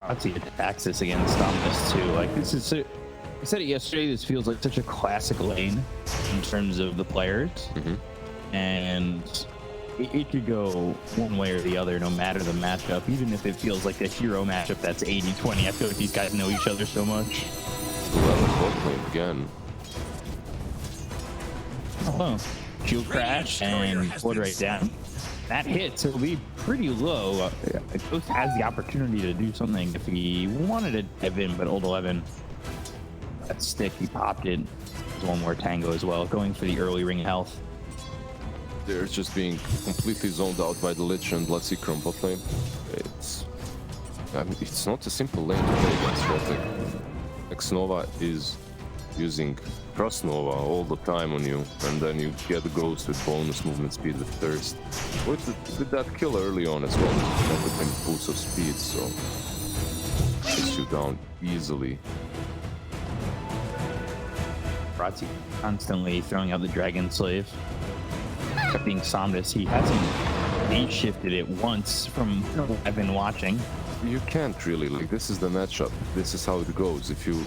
Paparazzi attacks this against Dominus too. Like this is, I said it yesterday. This feels like such a classic lane in terms of the players, and it could go one way or the other, no matter the matchup. Even if it feels like a hero matchup that's 80-20, I feel like these guys know each other so much. 11 bot lane again. Oh, shield crash and blood right down. That hit, so it'll be pretty low. Ghost has the opportunity to do something if he wanted to dive in, but Old 11, that stick, he popped it. There's one more tango as well, going for the early ring health. They're just being completely zoned out by the Lich and Bloodseeker on bot lane. It's not a simple lane to play against, right? Like Xnova is using Cross Nova all the time on you, and then you get a Ghost with bonus movement speed with Thirst. With that kill early on as well, everything boosts of speed, so takes you down easily. Paparazzi constantly throwing out the Dragon Slave. Being Somnus, he hasn't phase shifted it once from what I've been watching. You can't really, like, this is the matchup. This is how it goes. If you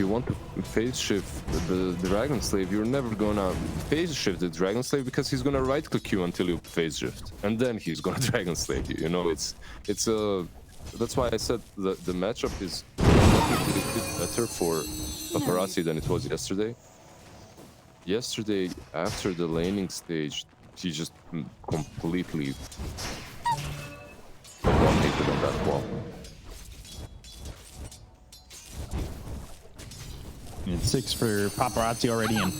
want to phase shift the Dragon Slave, you're never gonna phase shift the Dragon Slave because he's gonna right click you until you phase shift, and then he's gonna Dragon Slave you. You know, it's that's why I said that the matchup is definitely a bit better for Paparazzi than it was yesterday. Yesterday, after the laning stage, he just completely dominated on that wall. It's 6 for Paparazzi already, and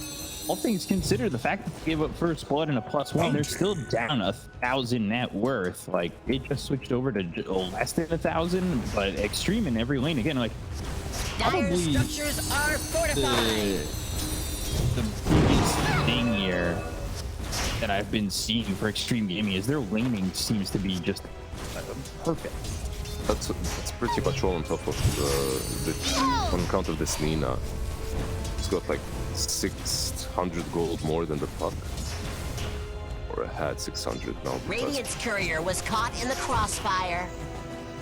all things considered, the fact that they gave up first blood and a +1, they're still down 1,000 net worth. Like, they just switched over to less than 1,000, but extreme in every lane again. Like, Dire structures are fortified. The biggest thing here that I've been seeing for extreme gaming is their laning seems to be just perfect. That's pretty much all on top of on account of this Nina. It's got like 600 gold more than the puck, or it had 600 now. Radiant's courier was caught in the crossfire.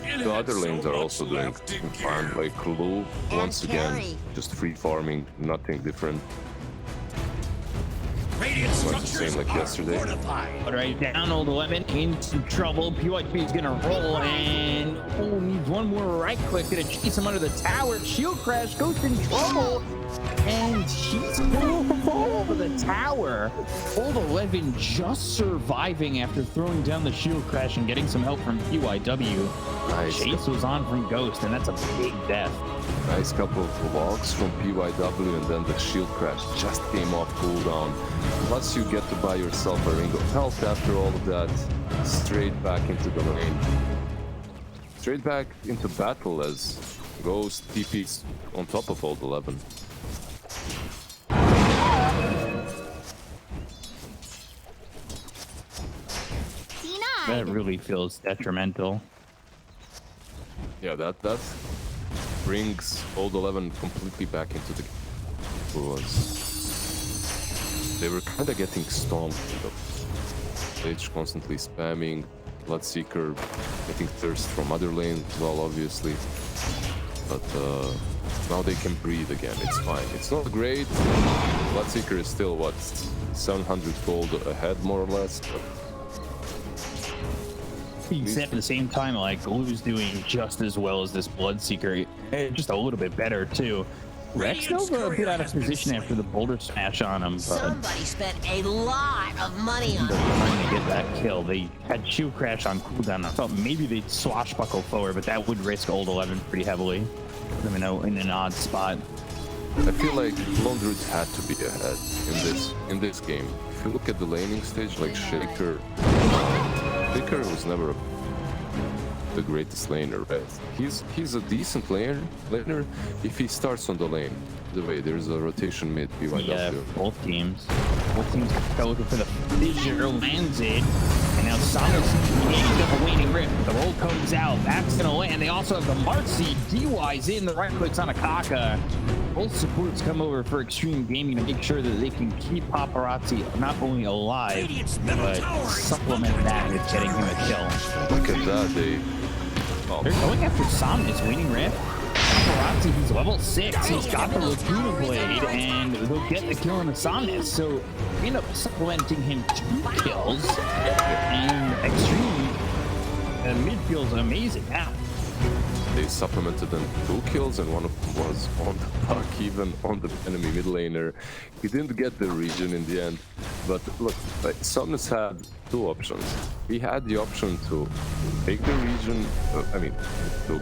The other lanes are also doing fine, like Lu, once again, just free farming, nothing different. Much the same like yesterday. But right down, Old 11 into trouble. PYP is gonna roll and needs one more right click. Gonna chase him under the tower. Shield crash, Ghost in trouble, and he's going over the tower. Old 11 just surviving after throwing down the shield crash and getting some help from PYW. Nice. Chase was on from Ghost, and that's a big death. Nice couple of logs from PYW, and then the shield crash just came off cooldown. Plus you get to buy yourself a ring of health after all of that. Straight back into the lane. Straight back into battle as Ghost TP's on top of Old 11. That really feels detrimental. Yeah, that brings Old 11 completely back into the game. They were kind of getting stomped. Lich constantly spamming, Bloodseeker getting thirst from other lanes as well, obviously. But now they can breathe again. It's fine. It's not great. Bloodseeker is still, what, 700 gold ahead, more or less. But being said at the same time, like, Glue's doing just as well as this Bloodseeker, just a little bit better too. Rex Nova a bit out of position after the boulder smash on him, but somebody spent a lot of money on they're trying to get that kill. They had shield crash on cooldown. I thought maybe they'd swashbuckle forward, but that would risk Old 11 pretty heavily. Let me know in an odd spot. I feel like Lone Druids had to be ahead in this game. If you look at the laning stage, like Shaker was never the greatest laner, right? He's a decent laner if he starts on the lane. The way there's a rotation mid BYW. Yeah, both teams go looking for the fissure, lands it, and now Samus he's up a waning rip. The roll comes out, that's gonna land. They also have the Mark Seed, DY's in, the right clicks on Akaka. Both supports come over for Extreme Gaming to make sure that they can keep Paparazzi not only alive, but supplement that with getting him a kill. Look at that, They're going after Somnus, winning Rift. Paparazzi, he's level 6. He's got the Laguna Blade, and they'll get the kill on the Somnus. So we end up supplementing him 2 kills. And Extreme mid feels amazing now. They supplemented them 2 kills, and one of them was on the puck, even on the enemy mid laner. He didn't get the region in the end. But look, Somnus had 2 options. He had the option to take the region, to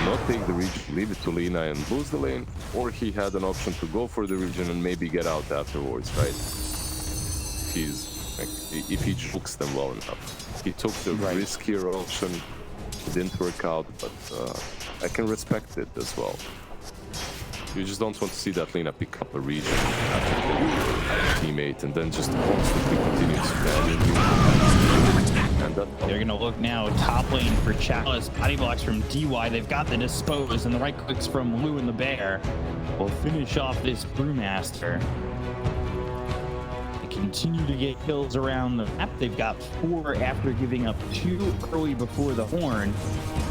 not take the region, leave it to Lina and lose the lane, or he had an option to go for the region and maybe get out afterwards, right? If he jukes them well enough. He took the riskier option. It didn't work out, but I can respect it as well. You just don't want to see that Lina pick up a region after killing her teammate and then just constantly continue spamming you. And they're gonna look now top lane for Chalice. Body blocks from DY. They've got the Dispose, and the right clicks from Lou and the Bear will finish off this Brewmaster. They continue to get kills around the map. They've got 4 after giving up 2 early before the horn.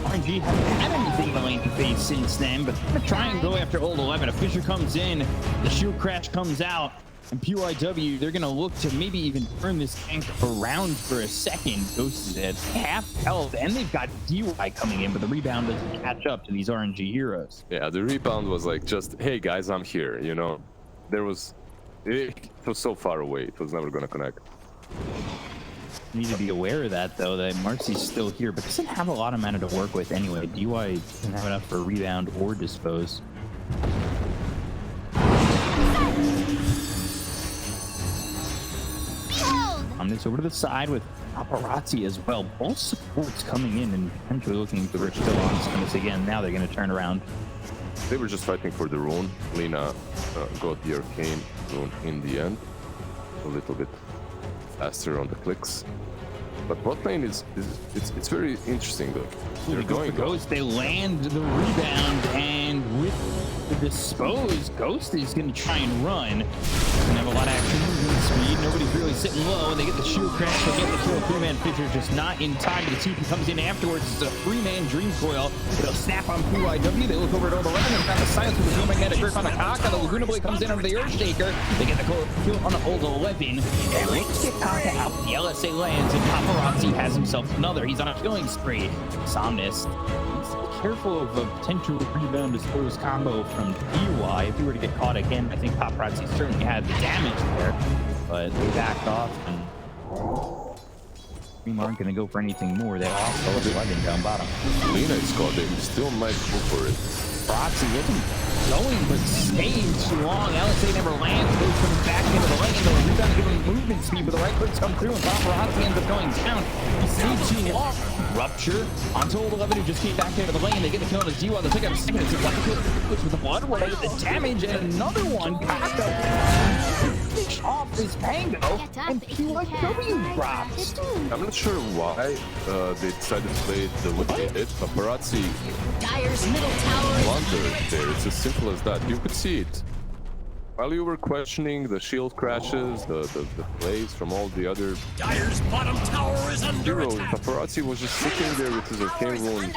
RNG haven't had anything in the lane to face since then, but they're gonna try and go after Old 11. A Fissure comes in, the shield crash comes out, and PYW, they're gonna look to maybe even turn this tank around for a second. Ghost is at half health, and they've got DY coming in, but the rebound doesn't catch up to these RNG heroes. Yeah, the rebound was like just, hey guys, I'm here, you know. It was so far away, it was never gonna connect. You need to be aware of that, though, that Marcy's still here, but doesn't have a lot of mana to work with anyway. DY doesn't have enough for rebound or dispose. This over to the side with Paparazzi as well. Both supports coming in and potentially looking for still on this again. Now they're going to turn around. They were just fighting for the rune. Lina got the arcane rune in the end. A little bit faster on the clicks. But bot lane it's very interesting though. They're going for Ghost. They land the rebound, and with the Dispose, Ghost is going to try and run. Doesn't have a lot of action movement speed. Nobody's really sitting low, and they get the shield crash. They get the kill. 3-man Fissure just not in time. The TP comes in afterwards. It's a 3-man Dream Coil. It'll snap on PYW. They look over at Old 11 and got the silence with the Zoom Magnetic Grip on the Kaka. The Laguna Blade comes in under the Earthshaker. They get the kill on the Old 11. And let's get Kaka out. The LSA lands, and Paparazzi has himself another. He's on a killing spree. Somnus. Careful of a potential rebound Dispose combo from DY. If he were to get caught again, I think Paparazzi certainly had the damage there, but they backed off, and Dream aren't going to go for anything more. They also have 11 down bottom. Lina is caught. They still might go for it. Paparazzi isn't going, but staying too long. LSA never lands. Goes comes back into the lane. The rebound giving movement speed, but the right clicks come through, and Paparazzi ends up going down. He stayed too long. Rupture onto Old 11, who just came back into the lane. They get the kill on his DY. They pick up a second. It's a kill with the blood. We'll get the damage, and another one. Kaka finish off this Pango, and PYW drops. I'm not sure why they decided to play the way they did. Paparazzi Dire's middle tower is wandered there. It's as simple as that. You could see it. While you were questioning the shield crashes, the plays from all the other Dire's bottom tower is under heroes, attack. Paparazzi was just sitting there with his arcane rune,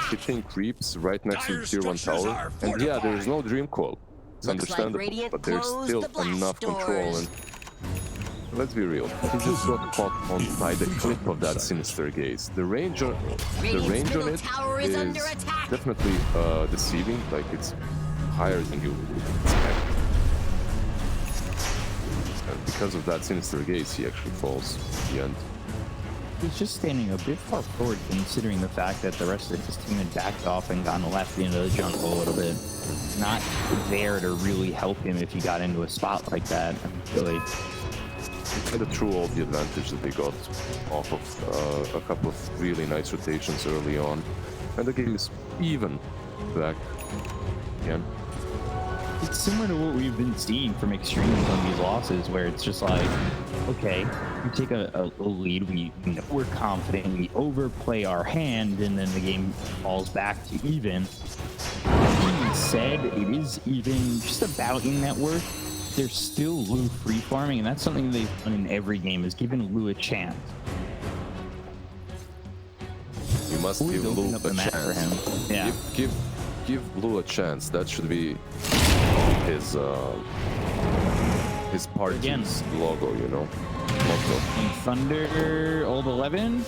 hitting creeps right next to the tier 1 tower. And yeah, there is no Dream Coil. It's understandable, but there's still enough control. And let's be real, he just got caught on by the clip of that Sinister Gaze. The range on it is definitely deceiving. Like, it's higher than you would expect. And because of that Sinister Gaze, he actually falls at the end. He's just standing a bit far forward, considering the fact that the rest of his team had backed off and gone left into the jungle a little bit. Not there to really help him if he got into a spot like that. Really, kind of threw all the advantage that they got off of a couple of really nice rotations early on, and the game is even back again. it's similar to what we've been seeing from Extremes on these losses, where it's just like, okay, we take a lead, we know we're confident, we overplay our hand, and then the game falls back to even. That being said, it is even just about in net worth. They're still Lou free farming, and that's something they've done in every game, is giving Lou a chance. You must Blue give opened Blue up the a map for chance. him. Yeah. Give Blue a chance. That should be his party's logo, you know. Motto. And Thunder, old 11.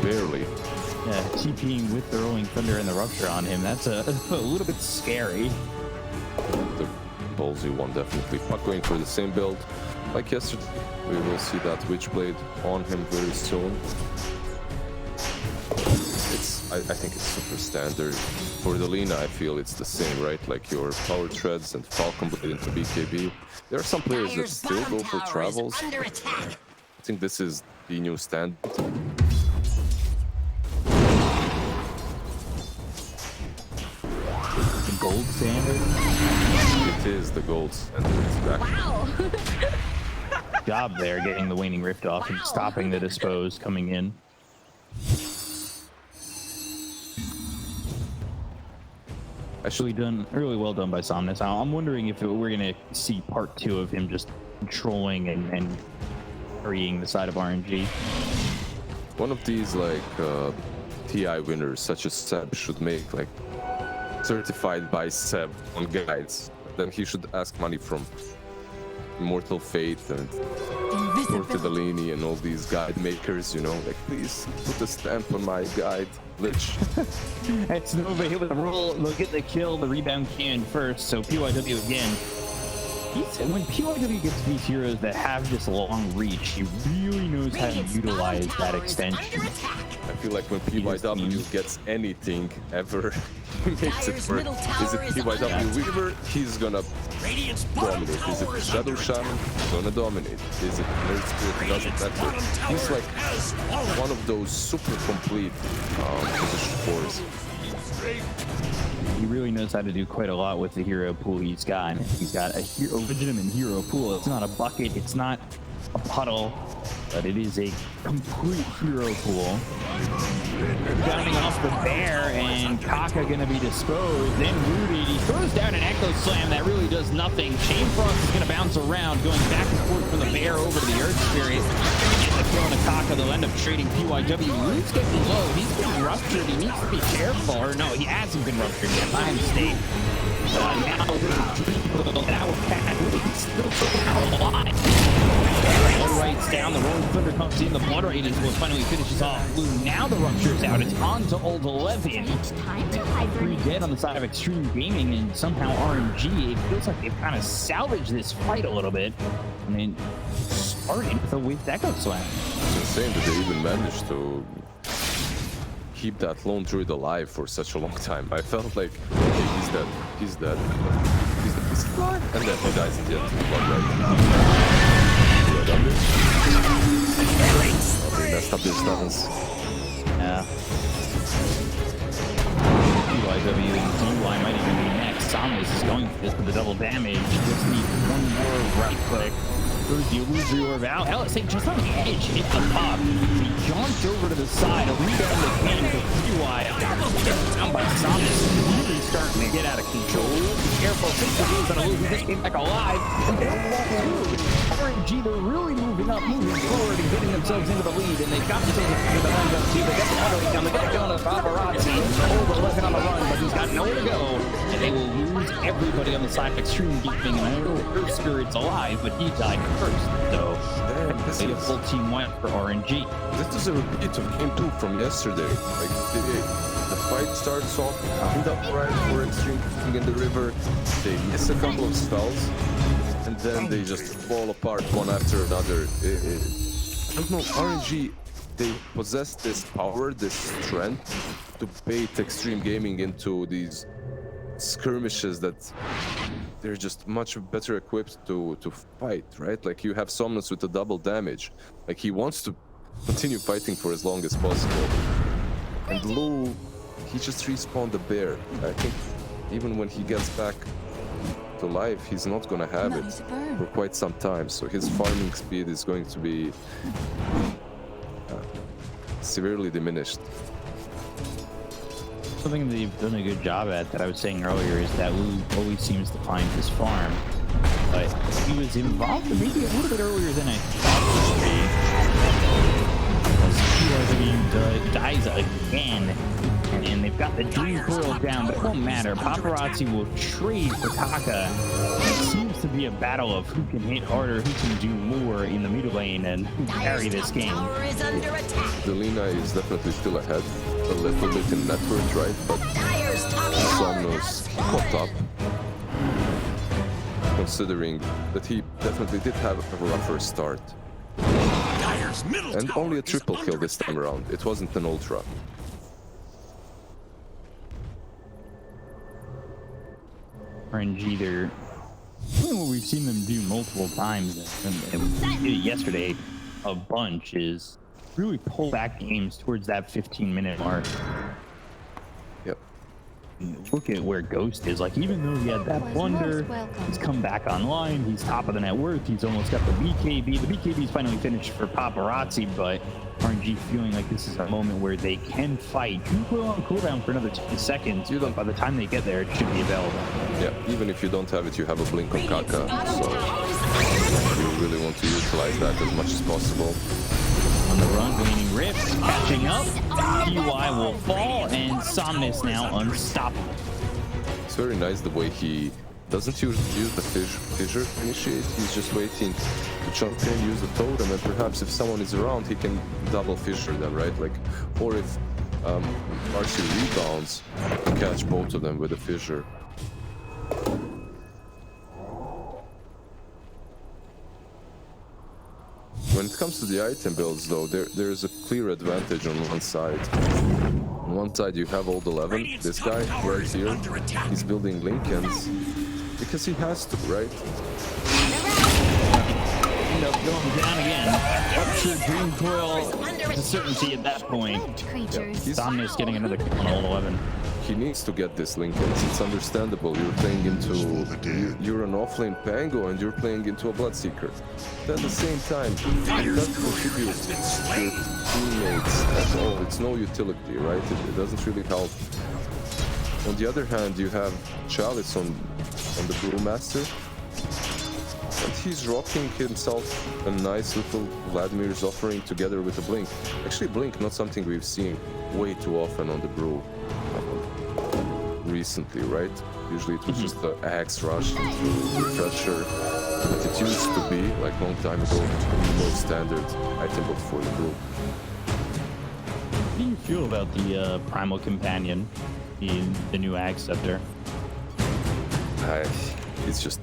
Barely. Yeah, TPing with the Rolling Thunder and the Rupture on him. That's a little bit scary. The ballsy one, definitely. Puck going for the same build like yesterday. We will see that Witchblade on him very soon. I think it's super standard. For the Lina, I feel it's the same, right? Like your Power Treads and Falcon Blade into BKB. There are some players that Dire's still bottom go for tower travels. is under attack. I think this is the new standard. The gold standard. It is the gold standard. It's back. Wow. Job there, getting the Waning Rift off and stopping the Dispose coming in. Actually done, really well done by Somnus. I'm wondering if we're going to see part 2 of him just controlling and carrying the side of RNG. One of these like TI winners, such as Seb, should make like certified by Seb on guides. Then he should ask money from Immortal Fate and Tortellini and all these guide makers, you know, like please put a stamp on my guide, Lich. It's Nova hit with a roll. They'll get the kill. The rebound can first. So PYW again. When PYW gets these heroes that have this long reach, he really knows how to utilize that extension. I feel like when PYW gets anything ever, he makes it work. Is it PYW Weaver? He's gonna dominate. Is it Shadow Shaman? Gonna dominate. Is it Nerd Spirit? Doesn't matter. He's like one of those super complete position fours. He really knows how to do quite a lot with the hero pool he's got. He's got a legitimate hero pool. It's not a bucket, it's not a puddle, but it is a complete hero pool. Bounding off the bear, and Kaka gonna be disposed. Then Rudy, he throws down an Echo Slam that really does nothing. Chain Frost is gonna bounce around, going back and forth from the bear over to the Earth Spirit. The kill on Kaka, they'll end up trading PYW. Rudy's getting low, he's getting ruptured, he needs to be careful. Or no, he hasn't been ruptured yet, my mistake. Now still alive. Writes down, the Rolling Thunder comes in, the Blood Rain is what finally finishes off Blue. Now the Rupture's out, it's on to Old 11. Three dead on the side of Extreme Gaming, and somehow RNG, it feels like they've kind of salvaged this fight a little bit. I mean, starting with Echo Slam. It's insane that they even managed to keep that lone druid alive for such a long time. I felt like, okay, he's dead, he's dead. He's alive, and then he dies at the end. They messed up their stuns. Yeah. PYW and DY might even be next. Somnus is going for this with the double damage. Just need one more right click. Throws the illusory orb out. LSA just on the edge, hit the pop. He jaunts over to the side. A rebound again to PY. Down by Somnus. Really starting to get out of control. Be careful. He's gonna lose. He just came back alive. And RNG, they're really moving up, moving forward, and getting themselves into the lead. And they've got themselves into the run. They get the auto down. They get going to paparazzi. Over 11 on the run, but he's got nowhere to go. And they will lose everybody on the side of Extreme Gaming. And I know Earth Spirit's alive, but he died first. So this a is full team went for RNG. This is a repeat of game 2 from yesterday. Like the fight starts off in the right for Extreme Gaming in the river. They miss a couple of spells, and then they just fall apart one after another. I don't know, RNG, they possess this power, this strength to bait Extreme Gaming into these skirmishes that they're just much better equipped to fight, right? Like you have Somnus with the double damage. Like he wants to continue fighting for as long as possible. And Blue, he just respawned the bear. I think even when he gets back to life, he's not gonna have it for quite some time. So his farming speed is going to be severely diminished. Something they've done a good job at that I was saying earlier is that Wu always seems to find his farm, but he was involved maybe a little bit earlier than I thought he would be. PYW dies again, and they've got the Dream Coil down, but it won't matter. Paparazzi will trade for Kaka. It seems to be a battle of who can hit harder, who can do more in the middle lane and carry this game. The Lina is definitely still ahead, a little bit in net worth, right? But Somnos caught up, considering that he definitely did have a rougher start. And only a triple kill this time around. It wasn't an ultra. RNG, they're what we've seen them do multiple times, and we did it yesterday a bunch, is really pull back games towards that 15-minute mark. Yep. Look at where Ghost is. Like, even though he had that blunder, he's come back online. He's top of the net worth. He's almost got the BKB. The BKB's finally finished for Paparazzi, but RNG feeling like this is a moment where they can fight. You put on cooldown for another 10 seconds. By the time they get there, it should be available. Yeah, even if you don't have it, you have a blink on Kaka, so you really want to utilize that as much as possible. On the run, gaining rips, catching up. PY will fall, and Somnus now unstoppable. It's very nice the way he doesn't use the fissure initiate. He's just waiting to jump in, use the totem, and perhaps if someone is around, he can double fissure them, right? Like, or if RC rebounds, he can catch both of them with a fissure. When it comes to the item builds, though, there's a clear advantage on one side. On one side, you have old 11. This guy right here, he's building Lincolns because he has to, right? End up going down again. Up to Dream Coil. It's a certainty at that point. Somnus getting another kill on old 11. He needs to get this Lincolns. It's understandable. You're playing into you're an offlane Pango and you're playing into a Bloodseeker. But at the same time, it doesn't contribute to your teammates at all. It's no utility, right? It doesn't really help. On the other hand, you have Chalice on the Brewmaster, and he's rocking himself a nice little Vladimir's offering together with a Blink. Actually, Blink, not something we've seen way too often on the Brew recently, right? Usually it was just the Axe Rush into Refresher, but it used to be, like long time ago, the most standard item build for the Brew. How do you feel about the Primal Companion in the new Ag Scepter? It's just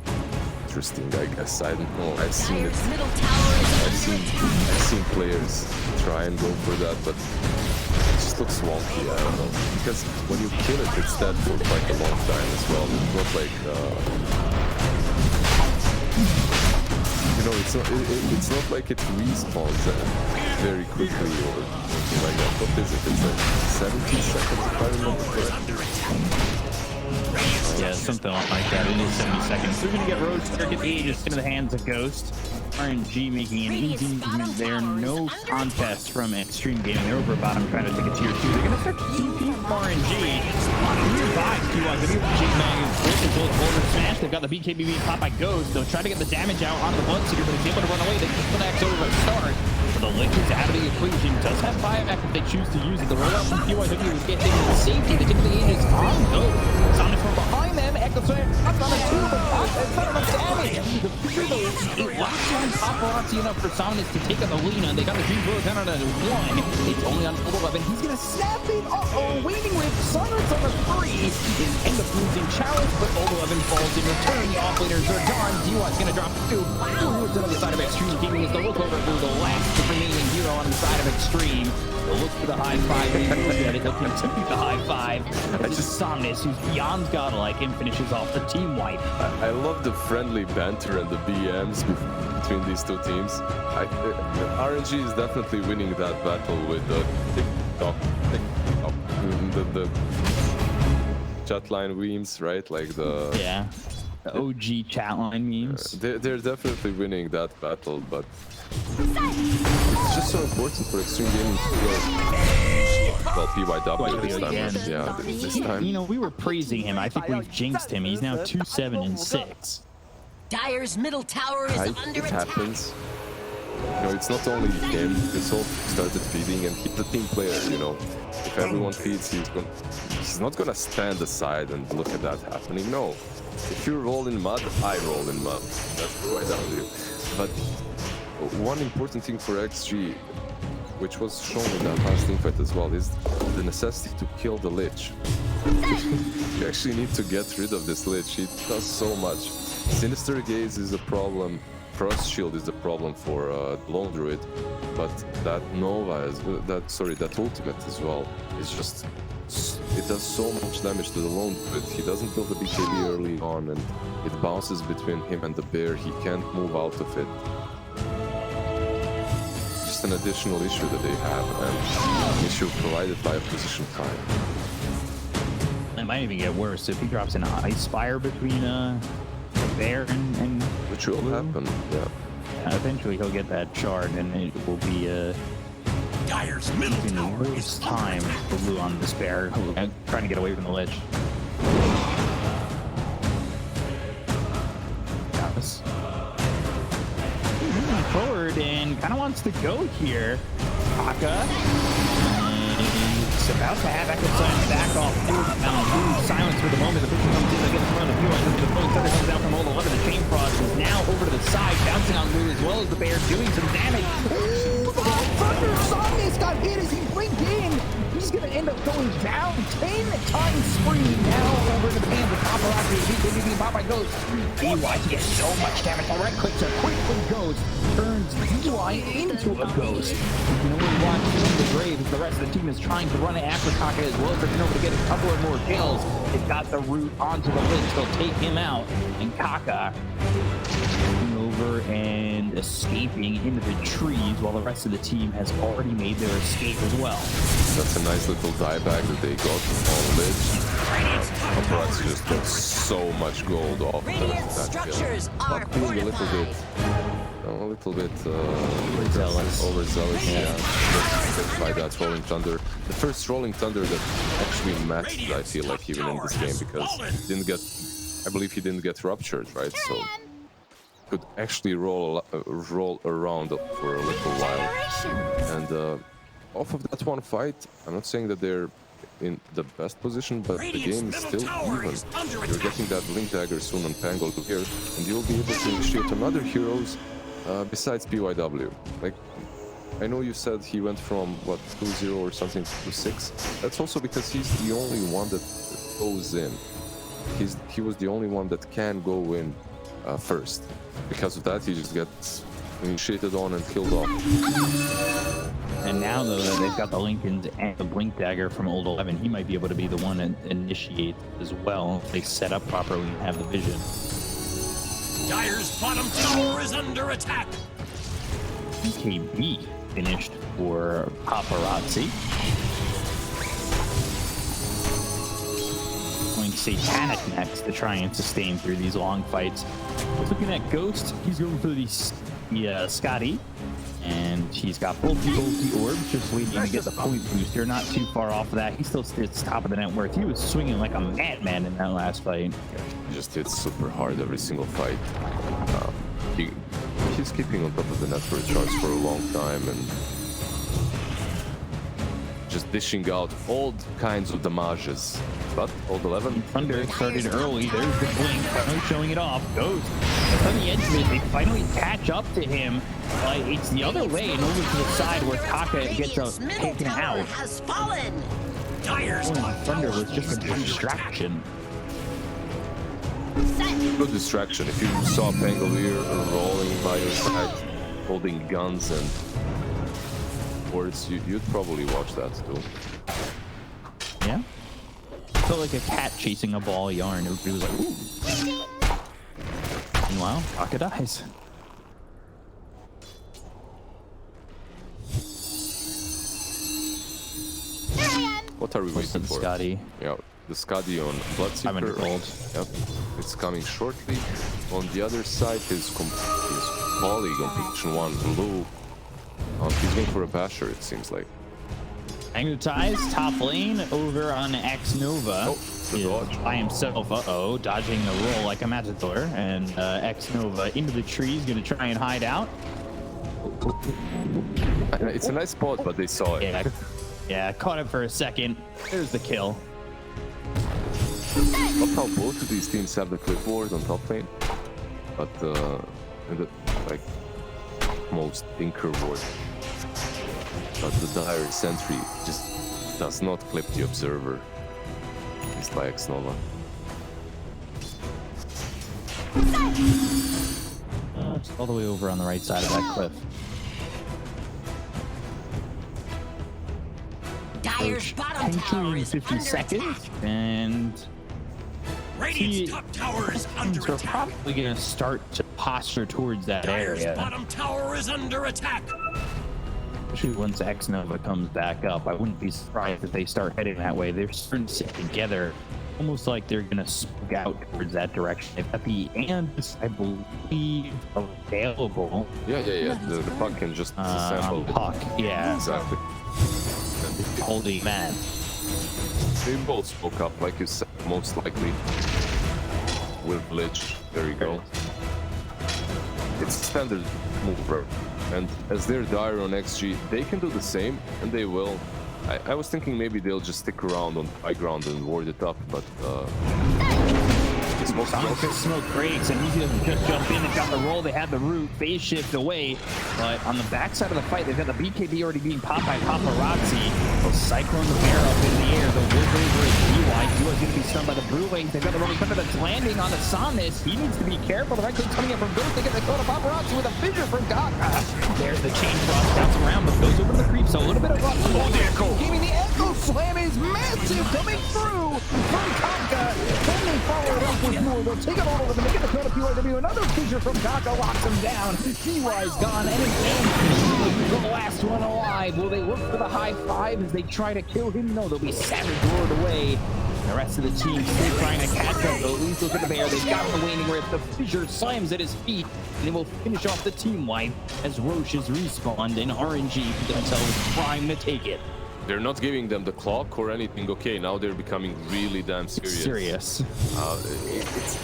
interesting, I guess. I don't know. I've seen it. I've seen players try and go for that, but it just looks wonky. I don't know, because when you kill it, it's dead for quite a long time as well. It's not like you know, it's not like it respawns very quickly or something like that. What is it? It's like 17 seconds if I remember correctly. Yeah, something like that. It is 70 seconds. We're gonna get Road Circuit Aegis into the hands of Ghost. RNG making an easy movement there. No contest from Extreme Gaming. They're over bottom trying to take a tier 2. They're gonna start to TP from RNG. Nearby, PYW, with his old border smash. They've got the BKB pop by Ghost. They'll try to get the damage out onto the Bloodseeker, but he's able to run away. They keep the next over at start. The Lick is out of the equation. Does have buyback if they choose to use it. The rollout from PYW is getting into safety. They take the Aegis on Ghost. Sounded from behind them. Echo Swing up on a 2, but that's not enough damage. The fear though, it locks on Paparazzi enough for Somnus to take on the Lina. They got the Dream Coil down on a 1. It's only on full 11. He's gonna snap it. Waiting with Somnus on the 3. Is end up losing Chalice, but old 11 falls in return. The offlaners are gone. DUI's gonna drop 2. Who's on the side of Extreme Gaming is the look over for the last remaining hero on the side of Extreme. The look for the high 5. They'll continue the high 5. It's just Somnus, who's beyond godlike, and finishes off the team wipe. I love the friendly banter and the BMs between these two teams. RNG is definitely winning that battle with the tick-tock, the chat line memes, right? Like the... Yeah, the OG chat line memes. They're definitely winning that battle, but it's just so important for Extreme Gaming to go. Well, PYW this time. Yeah, this time. You know, we were praising him. I think we've jinxed him. He's now 2-7-6. Dire's middle tower is under it attack. happens. You know, it's not only him. This all started feeding, and he's a team player. You know, if everyone feeds, he's not gonna stand aside and look at that happening. No, if you roll in mud, I roll in mud. That's quite obvious. But one important thing for XG, which was shown in that last teamfight as well, is the necessity to kill the Lich. You actually need to get rid of this Lich. It does so much. Sinister Gaze is a problem. Frost Shield is a problem for Lone Druid, but that Nova, that ultimate as well, is just, it does so much damage to the Lone Druid. He doesn't build the BKB early on, and it bounces between him and the bear. He can't move out of it. Just an additional issue that they have, and an issue provided by a position time. It might even get worse if he drops an Ice Spire between bear and Which will happen, yeah. Eventually he'll get that shard, and it will be Dire's middle in the tower is worst under time for Blue on Despair, trying to get away from the Lich. Travis. Moving forward and kind of wants to go here. Taka. He's about to have Echo Sign back off. Silence for the moment. The pitcher comes in against one of the viewers. The Pulling Thunder comes out from all the one of the Chain Frost is now over to the side, bouncing on Blue as well as the bear, doing some damage. Ooh, the Thunder Somnus got hit as he blinked in. He's going to end up going down 10 times spree. Now over to the hands of Paparazzi. He Popeye goes. DY gets so much damage. The right clicks are quickly Ghost. Turns DY into a Ghost. You can only watch the grave as the rest of the team is trying to run it after Kaka as well. They're going to get a couple of more kills. They've got the root onto the Lich. They'll take him out. And Kaka coming over and escaping into the trees while the rest of the team has already made their escape as well. That's a nice little dieback that they got on Lich. Paparazzi just got so much gold off Radiant that kill. structures are But being a little bit overzealous, yeah. By that Rolling Thunder. The first Rolling Thunder that actually matched, I feel like, even in this game, because he didn't get, I believe he didn't get ruptured, right? So could actually roll around for a little while. And off of that one fight, I'm not saying that they're in the best position, but the game is still even. You're getting that Blink Dagger soon on Pangle here, and you'll be able to initiate on other heroes besides PYW. Like, I know you said he went from, what, 2-0 or something to 6. That's also because he's the only one that goes in. He was the only one that can go in first. Because of that, he just gets initiated on and killed off. And now, though, that they've got the Lincolns and the Blink Dagger from Old 11, he might be able to be the one that initiates as well if they set up properly and have the vision. Dire's bottom tower is under attack. BKB finished for Paparazzi. Going Satanic next to try and sustain through these long fights. Looking at Ghost, he's going for the Scotty. And he's got both the ulti orbs, just waiting to get the point booster. Not too far off of that. He still sits top of the net worth. He was swinging like a madman in that last fight. He just hits super hard every single fight. He's keeping on top of the net worth charts for a long time and just dishing out all kinds of damages. But Old 11 Thunder started early. There's the blink, finally showing it off. Goes on the edge of it. They finally catch up to him. But it's the other way and over to the side where Kaka gets taken out. Has fallen. Dire's Thunder was just a distraction. Good distraction. If you saw Pangolier rolling by your side, holding guns and boards, you'd probably watch that too. Yeah. Felt like a cat chasing a ball of yarn. Everybody was like, ooh. Meanwhile, Kaka dies. What are we waiting for? Scotty. Yeah, the Scotty on Bloodseeker. 500 gold. Yep, it's coming shortly. On the other side, his colleague on position 1, Blue. He's going for a basher, it seems like. Magnetized top lane over on X Nova. Oh, the dodge. By himself. Uh-oh, dodging the roll like a matador. And X Nova into the trees, gonna try and hide out. It's a nice spot, but they saw it. Yeah, caught it for a second. There's the kill. Not how both of these teams have the clipboard on top lane, but in the like most Tinker ward. But the Dire Sentry just does not clip the Observer. It's by X-Nova. It's all the way over on the right side of that cliff. Dire's bottom tower is 50 under seconds, attack. and Radiant's top tower is under we're attack. probably going to start to posture towards that Dire's area. bottom tower is under attack. Especially once X-Nova comes back up. I wouldn't be surprised if they start heading that way. They're starting to sit together, almost like they're going to smoke out towards that direction. They've got the Ants, I believe, available. Yeah. The puck can just disassemble On it. Puck. Yeah, Exactly. holding that. They both spoke up, like you said, most likely. With Lich. There you go. It's a standard move, bro. And as they're Dire on XG, they can do the same, and they will. I was thinking maybe they'll just stick around on high ground and ward it up, but it's most Sonic smoke breaks, and he doesn't just jump in and got the roll. They had the root, phase shift away. But on the backside of the fight, they've got the BKB already being popped by Paparazzi. They'll cyclone the bear up in the air. They'll whip over at DY. DY's going to be stunned by the Brewing. They've got the Roman Thunder that's landing on the Somnus. He needs to be careful. The right click coming in from Ghost. They get the code of Paparazzi with a fissure from Gaga. There's the chain frost, bounce around, but goes over to the creep. So a little bit of luck. Oh, the Echo! Giving the Echo Slam is massive coming through from Kaka. Then they follow it up with more. They'll take it all over them. They get the code of PYW. Another fissure from Kaka locks him down. DY's gone, and it's the last one alive. Will they look for the high five as they try to kill him? No, they'll be savage lured away. The rest of the team still trying to catch up, though. Lethal to the bear. They've got the waning rip. The fissure slams at his feet, and they will finish off the team wipe as Roche is respawned and RNG put themselves prime to take it. They're not giving them the clock or anything. Okay, now they're becoming really damn serious. It's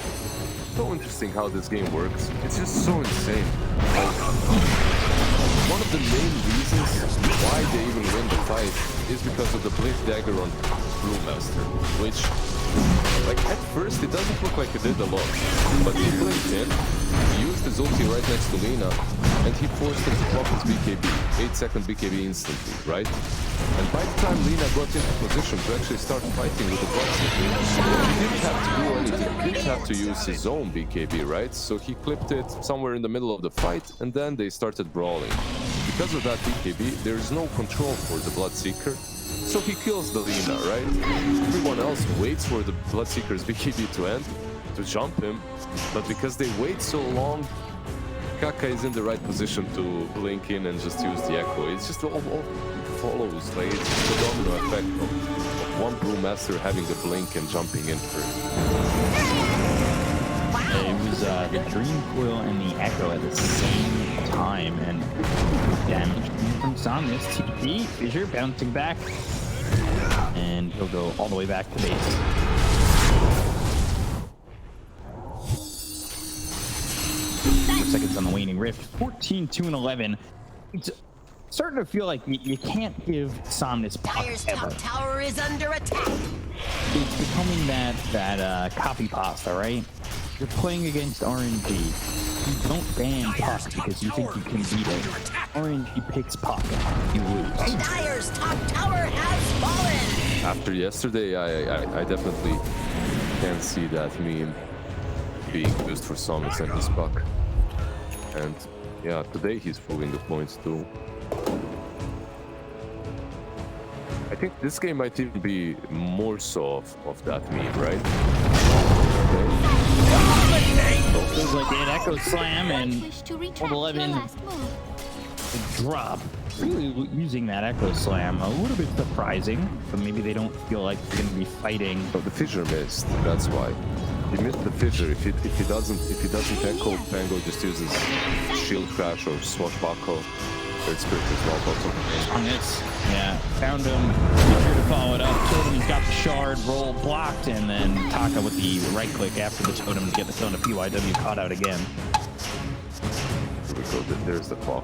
so interesting how this game works. It's just so insane. One of the main reasons why they even win the fight is because of the Blink Dagger on Brewmaster, which, like, at first it doesn't look like it did a lot, but he blinked in, he used his ulti right next to Lina, and he forced him to pop his BKB, 8-second BKB instantly, right? And by the time Lina got into position to actually start fighting with the Bloodseeker, he didn't have to do anything, he didn't have to use his own BKB, right? So he clipped it somewhere in the middle of the fight, and then they started brawling. Because of that BKB, there is no control for the Bloodseeker, so he kills the Lina, right? Everyone else waits for the Bloodseeker's BKB to end, to jump him, but because they wait so long, Kaka is in the right position to blink in and just use the Echo. It's just all follows, like, it's just the domino effect of one Brewmaster having the blink and jumping in first. It was the Dream Coil and the Echo at the same time, and damage from Somnus. TP, Fissure bouncing back, and he'll go all the way back to base. Seconds on the waning rift. 14, 2, and 11. It's starting to feel like you can't give Somnus puck Dire's ever. top tower is under attack. It's becoming that copy pasta, right? You're playing against RNG. You don't ban puck because you think you can beat it. RNG picks puck. You lose. Dire's top tower has fallen. After yesterday, I definitely can't see that meme being used for Somnus and his puck. And yeah, today he's proving the points too. I think this game might even be more so of that meme, right? So it feels like an Echo Slam and Wish to retract Hold 11. your last move. the drop. Really using that Echo Slam, a little bit surprising, but maybe they don't feel like they're going to be fighting. Oh, the fissure missed. That's why. He missed the fissure. If he doesn't echo, Pango just uses shield crash or swashbuckle. Third spirit as well. Bottom. On this, yeah, found him. He's here to follow it up. Killed him. He's got the shard roll blocked, and then Taka with the right click after the totem to get the totem to PYW caught out again. Here we go. There's the clock.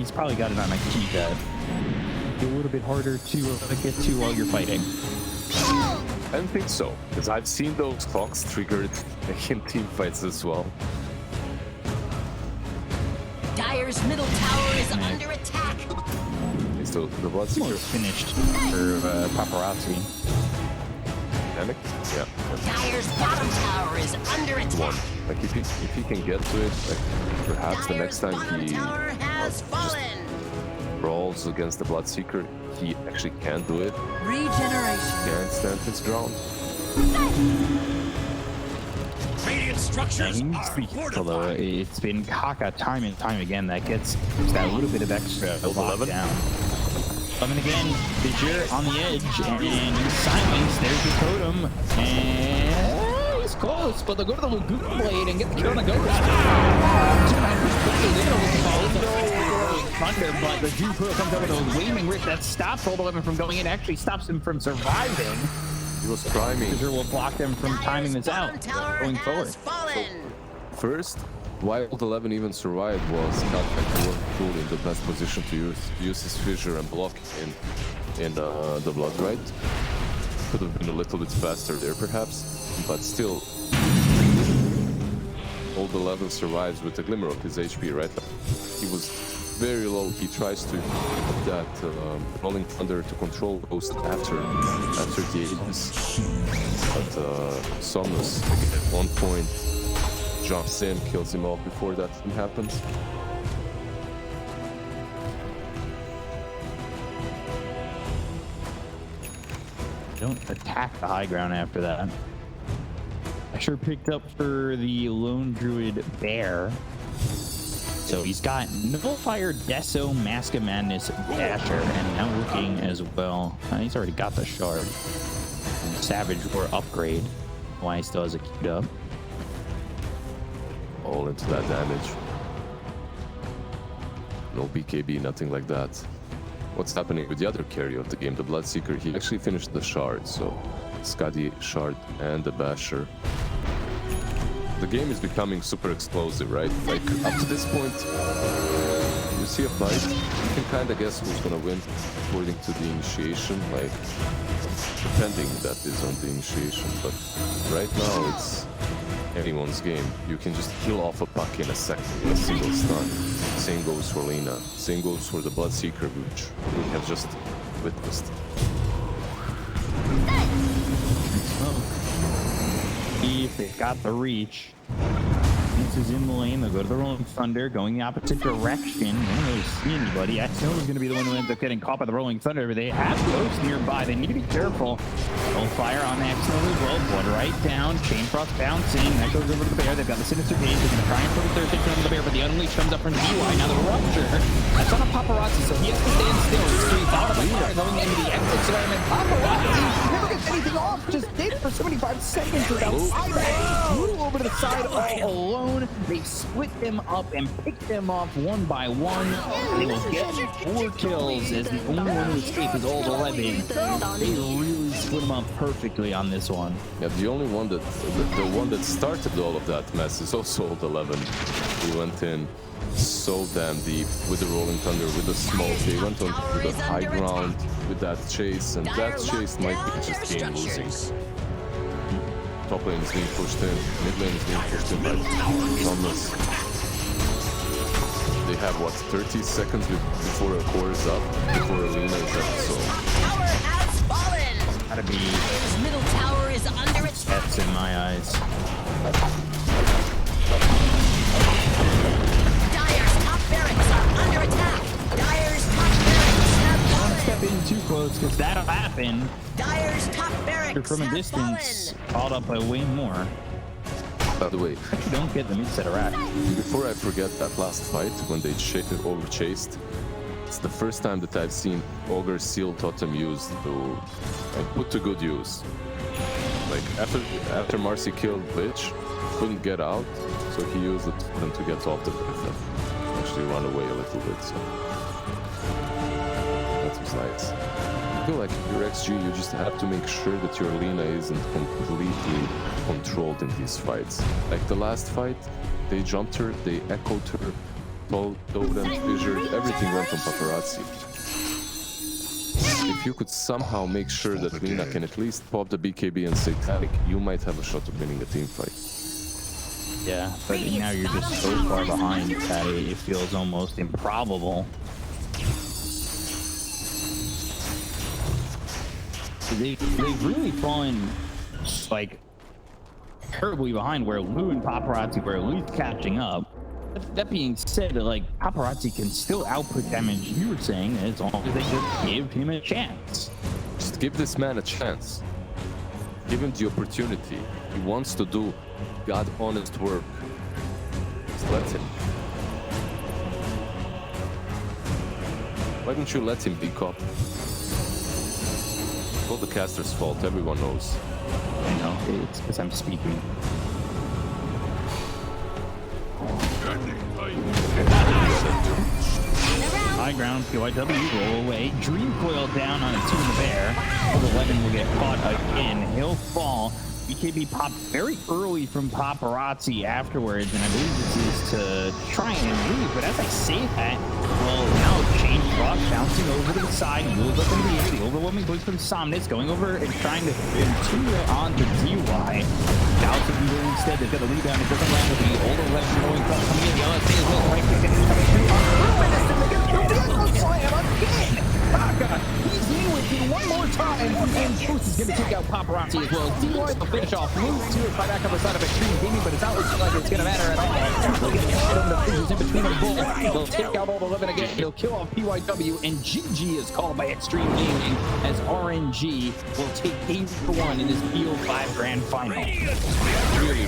he's probably got it on a keypad. Be a little bit harder to get to while you're fighting. I don't think so, because I've seen those clocks triggered in team fights as well. Dire's middle tower is under attack. So the Bloodseeker Almost finished for Paparazzi. panic? Yeah. Dire's bottom tower is under One. attack. Like if he can get to it, like perhaps the next Dire's time bottom he tower has fallen. brawls against the Bloodseeker, he actually can do it. Regeneration. Can't stand his ground. Radiant structures are Although fortified. it's been Kaka time and time again that gets that little bit of extra lockdown. 11 again, Vigir on the edge, and he's silenced. There's the totem, and he's close, but they'll go to the Lagoon Blade and get the kill on the Ghost. Thunder, but the Jupiter comes over with a Waving Wrist that stops Old 11 from going in, actually stops him from surviving. He was priming. Vigir will block them from timing this out, going forward. First, why Old 11 even survived was Calfac wasn't in the best position to use his fissure and block in the Blood Right. Could have been a little bit faster there perhaps, but still Old 11 survives with a glimmer of his HP, right? He was very low. He tries to put that Rolling Thunder to control Ghost after the Aegis. But Somnus at one point jumps in, kills him off before that even happens. Don't attack the high ground after that. I sure picked up for the Lone Druid Bear. So he's got Nullifier, Deso, Mask of Madness, Dasher, and now looking as well. He's already got the shard. And Savage or upgrade. Why he still has it queued up. All into that damage. No BKB, nothing like that. What's happening with the other carry of the game, the Bloodseeker? He actually finished the shard, so Skadi, shard, and the Basher. The game is becoming super explosive, right? Like, up to this point, you see a fight, you can kind of guess who's gonna win according to the initiation, like, depending that is on the initiation, but right now it's anyone's game. You can just kill off a puck in a second with a single stun. Same goes for Lina. Same goes for the Bloodseeker, which we have just witnessed. If they've got the reach. This is in the lane. They'll go to the Rolling Thunder, going the opposite direction. They don't really see anybody. Axel's going to be the one who ends up getting caught by the Rolling Thunder, but they have Ghost nearby. They need to be careful. Fire on Axel as well. Blood right down. Chain Frost bouncing. That goes over to the Bear. They've got the Sinister Gaze. They're going to try and put a third thing on the Bear, but the Unleash comes up from DY. Now the Rupture. That's on a Paparazzi, so he has to stand still. He's out of the fire going into the exit slam, and Paparazzi never gets anything off. Just did for 75 seconds without fighting. Flew over to the side all alone. They split them up and picked them off one by one. They will get 4 kills as the only one who escaped is Old 11. They really split them up perfectly on this one. Yeah, the only one that the one that started all of that mess is also Old 11. He went in so damn deep with the Rolling Thunder, with the smoke. They went on to the high ground with that chase, and that chase might be just game losing. Top lane is being pushed in, mid lane is being pushed in by Thomas. They have what, 30 seconds before a core is up, before Alina is up, so Tower has fallen. Gotta be His middle tower is under attack. That's in my eyes. Dire's top barracks are under attack. Dire's top barracks have Don't fallen. step in too close, because that'll happen. Dire's top barracks From a have distance, fallen. caught up by way more. by the way, You don't get the mid-set of rack. before I forget that last fight when they over-chased, it's the first time that I've seen Ogre Seal Totem used to put to good use. Like after Marcy killed Lich, couldn't get out, so he used it for them to get off the cliff and actually run away a little bit. So that was nice. I feel like your XG, you just have to make sure that your Lina isn't completely controlled in these fights. Like the last fight, they jumped her, they echoed her totems, fissures, everything went on Paparazzi. If you could somehow make sure that Lina can at least pop the BKB and Satanic, you might have a shot of winning a team fight. Yeah, but now you're just so far behind that it feels almost improbable. They've really fallen like terribly behind where Lou and Paparazzi were at least catching up. That being said, like Paparazzi can still output damage. You were saying as long as they just give him a chance. Just give this man a chance. Give him the opportunity. He wants to do God honest work. Just let him. Why don't you let him be cop? It's all the caster's fault, everyone knows. I know, it's because I'm speaking. High ground, PYW, roll away. Dream coil down on a 2 in the bear. 11 will get caught again. He'll fall. BKB popped very early from Paparazzi afterwards, and I believe this is to try and leave. But as I say that, well, now change rock bouncing over to the side. Moves up into the air. The overwhelming push from Somnus going over and trying to continue it on to DY. Doubts if he will instead. They've got a rebound. It doesn't land with the older left going up coming in. The LSA as well. Right kick and coming through. Slam again. Baka, he's in with it one more time, and Toast is going to take out Paparazzi as well. DY will finish off. Moves to it right back on the side of Extreme Gaming, but it's not looking like it's going to matter at all. They'll get the fissures in between them both. They'll take out all the 11 again. They'll kill off PYW, and GG is called by Extreme Gaming as RNG will take 8-1 in his BO5 Grand Final. Really